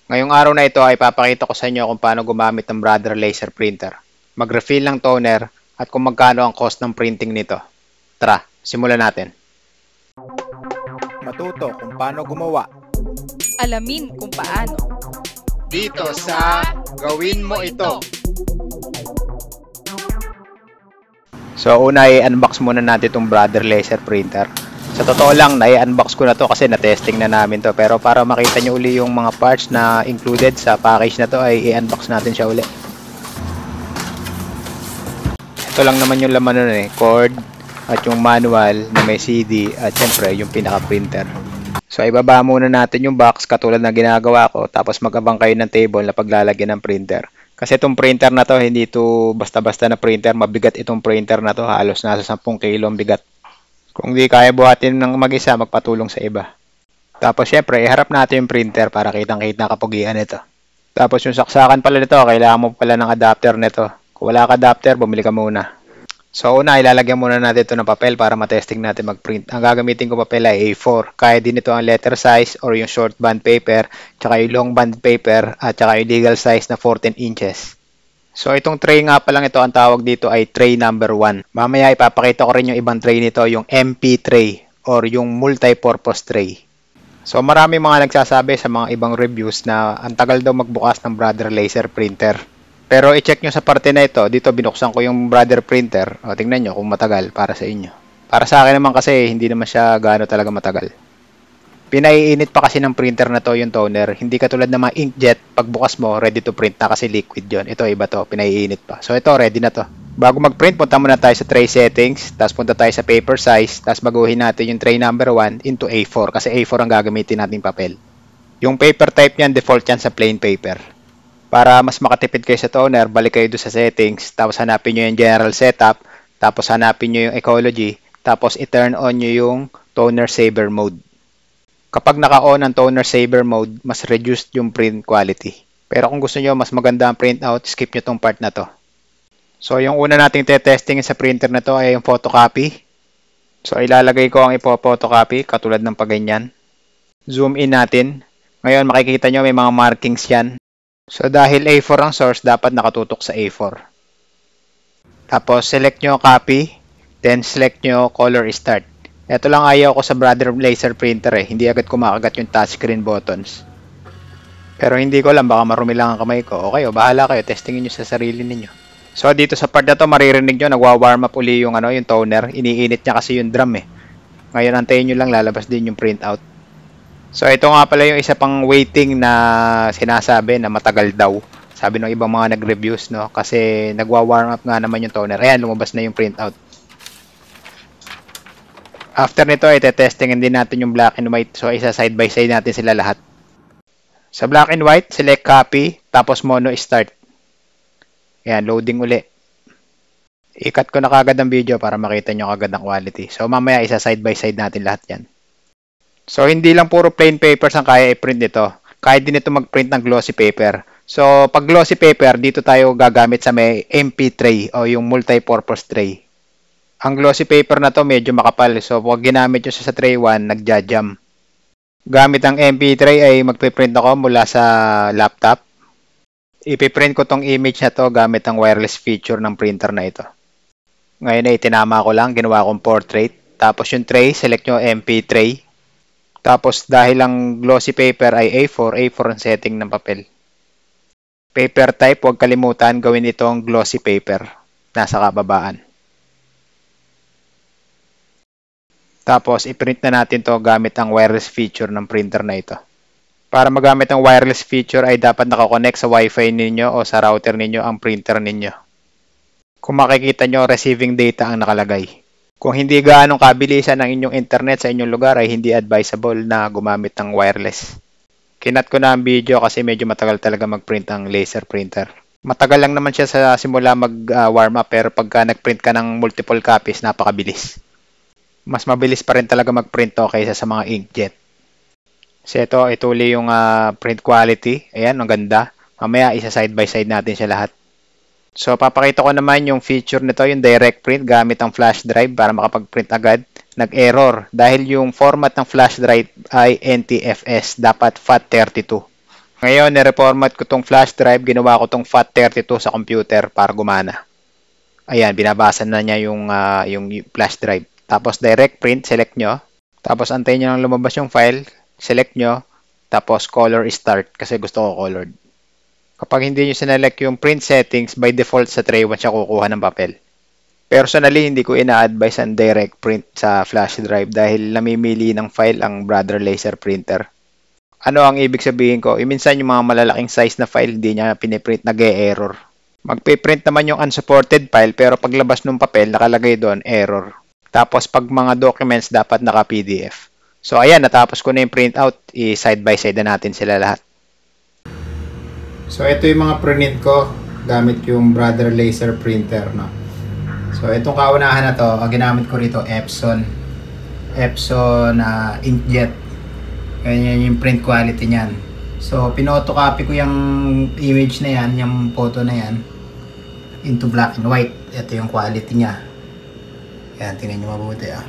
Ngayong araw na ito ay papakita ko sa inyo kung paano gumamit ng Brother Laser Printer, mag-refill ng toner at kung magkano ang cost ng printing nito. Tara, simulan natin. Matuto kung paano gumawa. Alamin kung paano. Dito sa Gawin Mo Ito. So una i-unbox muna natin itong Brother Laser Printer. Sa totoo lang, na-unbox ko na to kasi na-testing na namin to. Pero para makita nyo uli yung mga parts na included sa package na to, ay i-unbox natin siya uli. Ito lang naman yung laman nun cord at yung manual na may CD at syempre yung pinaka-printer. So ibaba muna natin yung box katulad na ginagawa ko, tapos mag-abang kayo ng table na paglalagyan ng printer. Kasi itong printer na to, hindi to basta-basta na printer, mabigat itong printer na to, halos nasa 10 kilo ang bigat. Kung di kaya buhatin ng mag-isa, magpatulong sa iba. Tapos syempre, iharap natin yung printer para kitang-kita kapugian nito. Tapos yung saksakan pala nito, kailangan mo pala ng adapter nito. Kung wala ka adapter, bumili ka muna. So una, ilalagyan muna natin ito ng papel para matesting natin mag-print. Ang gagamitin ko papel ay A4. Kaya din ito ang letter size or yung short band paper, tsaka yung long band paper, at tsaka yung legal size na 14 inches. So itong tray nga pa lang ito, ang tawag dito ay tray number 1. Mamaya ipapakita ko rin yung ibang tray nito, yung MP tray or yung multi-purpose tray. So marami mga nagsasabi sa mga ibang reviews na ang tagal daw magbukas ng Brother Laser Printer. Pero i-check nyo sa parte na ito, dito binuksan ko yung Brother Printer. O tingnan nyo kung matagal para sa inyo. Para sa akin naman kasi hindi naman siya gaano talaga matagal. Pinaiinit pa kasi ng printer na to yung toner. Hindi katulad ng mga inkjet, pagbukas mo, ready to print na kasi liquid yon. Ito iba to, pinaiinit pa. So ito, ready na to. Bago mag-print, punta muna tayo sa tray settings, tapos punta tayo sa paper size, tapos baguhin natin yung tray number 1 into A4 kasi A4 ang gagamitin nating papel. Yung paper type niyan, default yan sa plain paper. Para mas makatipid kayo sa toner, balik kayo doon sa settings, tapos hanapin nyo yung general setup, tapos hanapin nyo yung ecology, tapos i-turn on nyo yung toner saver mode. Kapag naka-on ang toner saver mode, mas reduced yung print quality. Pero kung gusto nyo mas maganda ang printout, skip nyo tong part na to. So yung una nating testing sa printer na to ay yung photocopy. So ilalagay ko ang ipo-photocopy katulad ng paganyan. Zoom in natin. Ngayon makikita nyo may mga markings yan. So dahil A4 ang source, dapat nakatutok sa A4. Tapos select nyo copy, then select nyo color start. Ito lang ayaw ko sa Brother Laser Printer hindi agad kumakagat yung touchscreen buttons. Pero hindi ko alam, baka marumi lang ang kamay ko. Okay, bahala kayo, testingin nyo sa sarili ninyo. So dito sa part na to, maririnig nyo, nagwa-warm up uli yung, yung toner. Iniinit niya kasi yung drum Ngayon, antayin nyo lang, lalabas din yung printout. So ito nga pala yung isa pang waiting na sinasabi na matagal daw. Sabi ng ibang mga nag-reviews, no? Kasi nagwa-warm up nga naman yung toner. Ayan, lumabas na yung printout. After nito, testingin din natin yung black and white. So, isa side by side natin sila lahat. Sa black and white, select copy, tapos mono start. Ayan, loading uli. I-cut ko na kagad ang video para makita nyo kagad ang quality. So, mamaya isa side by side natin lahat yan. So, hindi lang puro plain papers ang kaya i-print nito. Kaya din ito mag-print ng glossy paper. So, pag glossy paper, dito tayo gagamit sa may MP tray o yung multi-purpose tray. Ang glossy paper na to medyo makapal. So, pag ginamit nyo sa tray 1, nagja-jam. Gamit ang MP tray ay magpiprint ako mula sa laptop. Ipiprint ko tong image na to gamit ang wireless feature ng printer na ito. Ngayon ay tinama ko lang, ginawa kong portrait. Tapos yung tray, select nyo MP tray. Tapos dahil ang glossy paper ay A4, A4 ang setting ng papel. Paper type, huwag kalimutan gawin itong glossy paper. Nasa kababaan. Tapos, i-print na natin to gamit ang wireless feature ng printer na ito. Para magamit ang wireless feature ay dapat nakakonect sa Wi-Fi ninyo o sa router ninyo ang printer ninyo. Kung makikita nyo, receiving data ang nakalagay. Kung hindi gaanong kabilisan ang inyong internet sa inyong lugar ay hindi advisable na gumamit ng wireless. Kinat ko na ang video kasi medyo matagal talaga mag-print ang laser printer. Matagal lang naman siya sa simula mag-warm up pero pagka nag-print ka ng multiple copies, napakabilis. Mas mabilis pa rin talaga mag-print to kaysa sa mga inkjet. So ito, ituli yung print quality. Ayan, ang ganda. Mamaya, isa side by side natin siya lahat. So, papakita ko naman yung feature nito, yung direct print gamit ang flash drive para makapag-print agad. Nag-error dahil yung format ng flash drive ay NTFS, dapat FAT32. Ngayon, nireformat ko tong flash drive, ginawa ko tong FAT32 sa computer para gumana. Ayan, binabasa na niya yung flash drive. Tapos direct print, select nyo. Tapos antayin nyo lang lumabas yung file, select nyo. Tapos color start kasi gusto ko colored. Kapag hindi nyo sinelect yung print settings, by default sa tray 1 siya kukuha ng papel. Personally, hindi ko ina-advise ang direct print sa flash drive dahil namimili ng file ang Brother Laser printer. Ano ang ibig sabihin ko? Minsan yung mga malalaking size na file, hindi niya piniprint, nag-e-error. Magpiprint naman yung unsupported file pero paglabas ng papel, nakalagay doon, error. Tapos pag mga documents, dapat naka-PDF. So ayan, natapos ko na yung printout. I-side by side na natin sila lahat. So ito yung mga print ko gamit yung Brother Laser printer. No? So itong kaunahan na to, ginamit ko rito Epson Inkjet. Ganyan yung print quality niyan. So, pinotocopy ko yung image na yan, yung photo na yan, into black and white. Ito yung quality niya. Yan, tingnan nyo mabuti ah.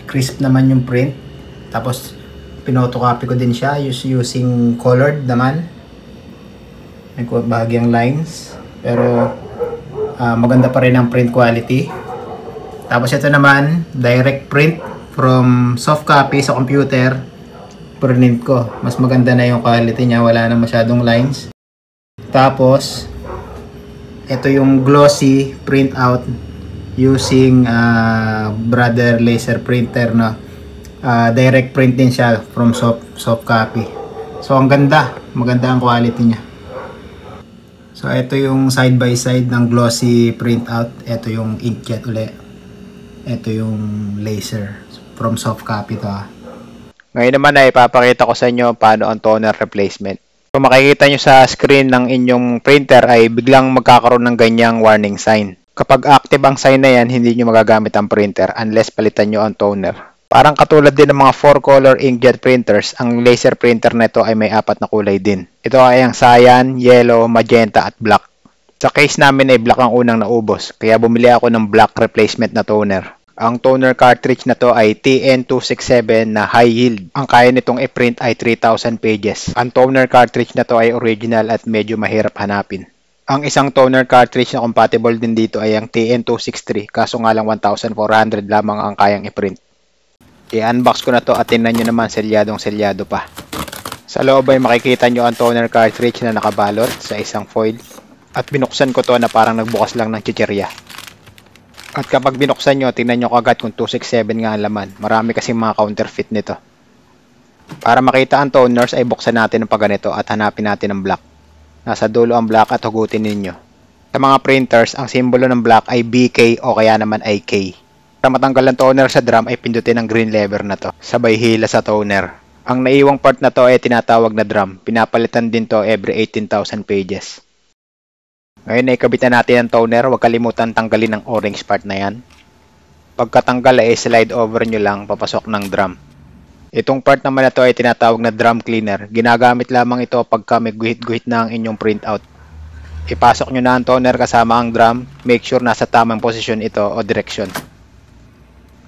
Crisp naman yung print. Tapos, pinotocopy ko din siya using colored naman. May bahagyang lines. Pero, maganda pa rin ang print quality. Tapos, ito naman, direct print. From soft copy sa computer, print ko. Mas maganda na yung quality niya. Wala na masyadong lines. Tapos, ito yung glossy printout using Brother Laser printer. No? Direct print din siya from soft copy. So, ang ganda. Maganda ang quality niya. So, ito yung side by side ng glossy printout. Ito yung inkjet ulit. Ito yung laser. From soft copy to ah. Ngayon naman ay ipapakita ko sa inyo paano ang toner replacement. Kung makikita nyo sa screen ng inyong printer ay biglang magkakaroon ng ganyang warning sign. Kapag active ang sign na yan, hindi nyo magagamit ang printer unless palitan nyo ang toner. Parang katulad din ng mga 4-color inkjet printers, ang laser printer na ito ay may 4 na kulay din. Ito ay ang cyan, yellow, magenta at black. Sa case namin ay black ang unang naubos, kaya bumili ako ng black replacement na toner. Ang toner cartridge na to ay TN267 na high yield. Ang kaya nitong i-print ay 3,000 pages. Ang toner cartridge na to ay original at medyo mahirap hanapin. Ang isang toner cartridge na compatible din dito ay ang TN263, kaso nga lang 1,400 lamang ang kayang i-print. I-unbox ko na to at tingnan nyo naman, selyadong-selyado pa. Sa loob ay makikita nyo ang toner cartridge na nakabalot sa isang foil. At binuksan ko to na parang nagbukas lang ng chichirya. At kapag binuksan nyo, tingnan nyo kagad kung 267 nga ang laman. Marami kasing mga counterfeit nito. Para makita ang toners ay buksan natin ng pagganito at hanapin natin ang black. Nasa dulo ang black at hugutin ninyo. Sa mga printers, ang simbolo ng black ay BK o kaya naman ay K. Para matanggal ang toner sa drum ay pindutin ang green lever na to. Sabay hila sa toner. Ang naiwang part na to ay tinatawag na drum. Pinapalitan din to every 18,000 pages. Ngayon ay kabitan natin ang toner, huwag kalimutan tanggalin ang orange part na yan. Pagkatanggal ay slide over nyo lang papasok ng drum. Itong part naman na to ay tinatawag na drum cleaner. Ginagamit lamang ito pagka may guhit-guhit na ang inyong printout. Ipasok nyo na ang toner kasama ang drum, make sure nasa tamang posisyon ito o direksyon.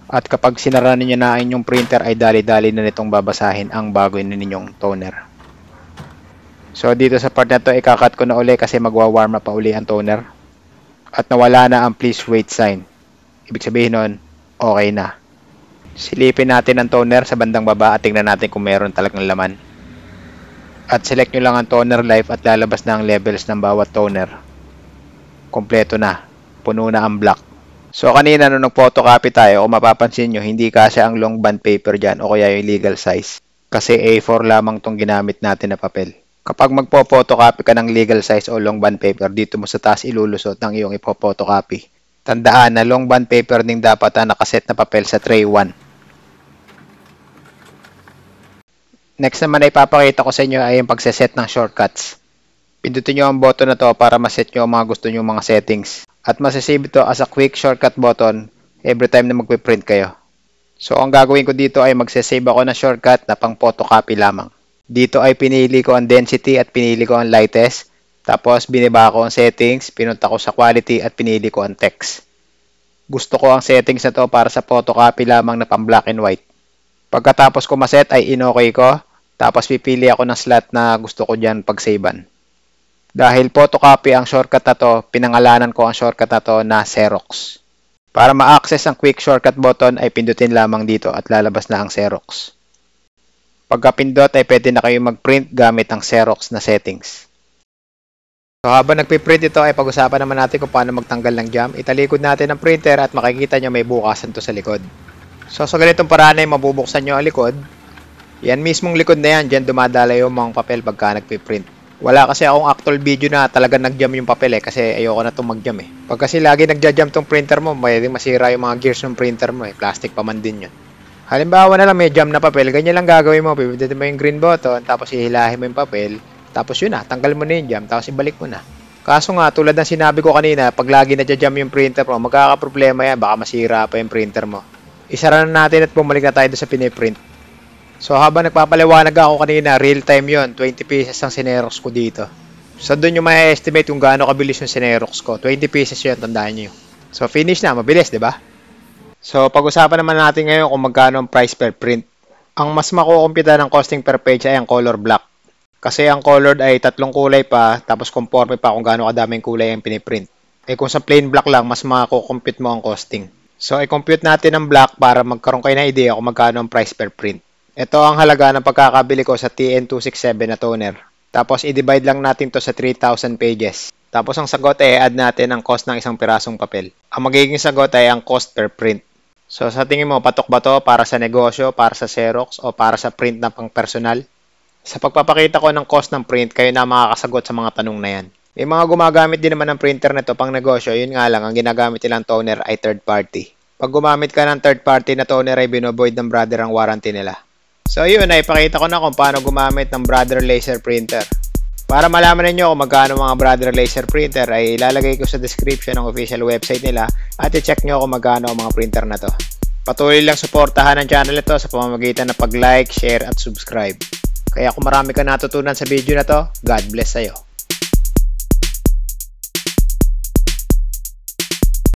At kapag sinara ninyo na ang inyong printer ay dali-dali na nitong babasahin ang bago ninyong toner. So dito sa part na to, ikakat ko na uli kasi magwa-warm up pa uli ang toner. At nawala na ang please wait sign. Ibig sabihin nun, okay na. Silipin natin ang toner sa bandang baba at tingnan natin kung meron talagang laman. At select nyo lang ang toner life at lalabas na ang levels ng bawat toner. Kompleto na. Puno na ang black. So kanina nung nag-photocopy tayo, kung mapapansin nyo, hindi kasi ang long bond paper dyan o kaya yung legal size. Kasi A4 lamang tong ginamit natin na papel. Kapag magpo-photocopy ka ng legal size o long bond paper, dito mo sa taas ilulusot ng iyong ipo-photocopy. Tandaan na long bond paper din dapat ang nakaset na papel sa tray 1. Next naman ay papakita ko sa inyo ay yung pagseset ng shortcuts. Pindutin nyo ang button na to para maset nyo ang mga gusto nyo mga settings. At masasave ito as a quick shortcut button every time na magpiprint kayo. So ang gagawin ko dito ay magsasave ako ng shortcut na pang photocopy lamang. Dito ay pinili ko ang density at pinili ko ang lightest. Tapos biniba ko ang settings, pinunta ko sa quality at pinili ko ang text. Gusto ko ang settings na to para sa photocopy lamang na pang black and white. Pagkatapos ko maset ay in-okay ko. Tapos pipili ako ng slot na gusto ko dyan pag-savean. Dahil photocopy ang shortcut na to, pinangalanan ko ang shortcut na to na Xerox. Para ma-access ang quick shortcut button ay pindutin lamang dito at lalabas na ang Xerox. Pagka-pindot ay pwede na kayo mag-print gamit ang Xerox na settings. So habang nagpiprint ito ay pag-usapan naman natin kung paano magtanggal ng jam. Italikod natin ang printer at makikita nyo may bukasan to sa likod. So sa ganitong paraan ay mabubuksan nyo ang likod. Yan mismong likod na yan, dyan dumadala yung mga papel pagka nagpiprint. Wala kasi akong actual video na talagang nag-jam yung papel kasi ayoko na itong mag-jam Pag kasi lagi nagja-jam tong printer mo, pwedeng masira yung mga gears ng printer mo Plastic pa man din yun. Halimbawa na lang may jam na papel, ganyan lang gagawin mo. Pipindutin mo yung green button, tapos hihilahin mo yung papel. Tapos yun na, tanggal mo na yung jam, tapos ibalik mo na. Kaso nga, tulad ng sinabi ko kanina, pag lagi nadja-jam yung printer mo, magkakaproblema yan, baka masira pa yung printer mo. Isara na natin at bumalik na tayo sa piniprint. So habang nagpapaliwanag ako kanina, real time yon, 20 pieces ang sinerox ko dito. So doon yung may estimate kung gaano kabilis yung sinerox ko. 20 pieces yun, tandaan nyo. So finish na, mabilis, di ba? So pag-usapan naman natin ngayon kung magkano ang price per print. Ang mas makukumpita ng costing per page ay ang color black. Kasi ang colored ay 3 kulay pa, tapos conforme pa kung gaano kadaming kulay ang piniprint. Kung sa plain black lang, mas makukumpute mo ang costing. So i-compute natin ang black para magkaroon kayo ng idea kung magkano ang price per print. Ito ang halaga ng pagkakabili ko sa TN267 na toner. Tapos i-divide lang natin to sa 3,000 pages. Tapos ang sagot ay add natin ang cost ng isang pirasong papel. Ang magiging sagot ay ang cost per print. So sa tingin mo, patok ba to para sa negosyo, para sa Xerox, o para sa print na pang personal? Sa pagpapakita ko ng cost ng print, kayo na makakasagot sa mga tanong na yan. May mga gumagamit din naman ng printer nito pang negosyo, yun nga lang, ang ginagamit nilang toner ay third party. Pag gumamit ka ng third party na toner ay binovoid ng brother ang warranty nila. So yun, ipakita ko na kung paano gumamit ng Brother Laser Printer. Para malaman niyo kung magkano mga Brother Laser Printer ay ilalagay ko sa description ng official website nila at i-check nyo kung magkano ang mga printer na to. Patuloy lang suportahan ang channel ito sa pamamagitan ng pag-like, share at subscribe. Kaya kung marami ka natutunan sa video na to, God bless sa'yo.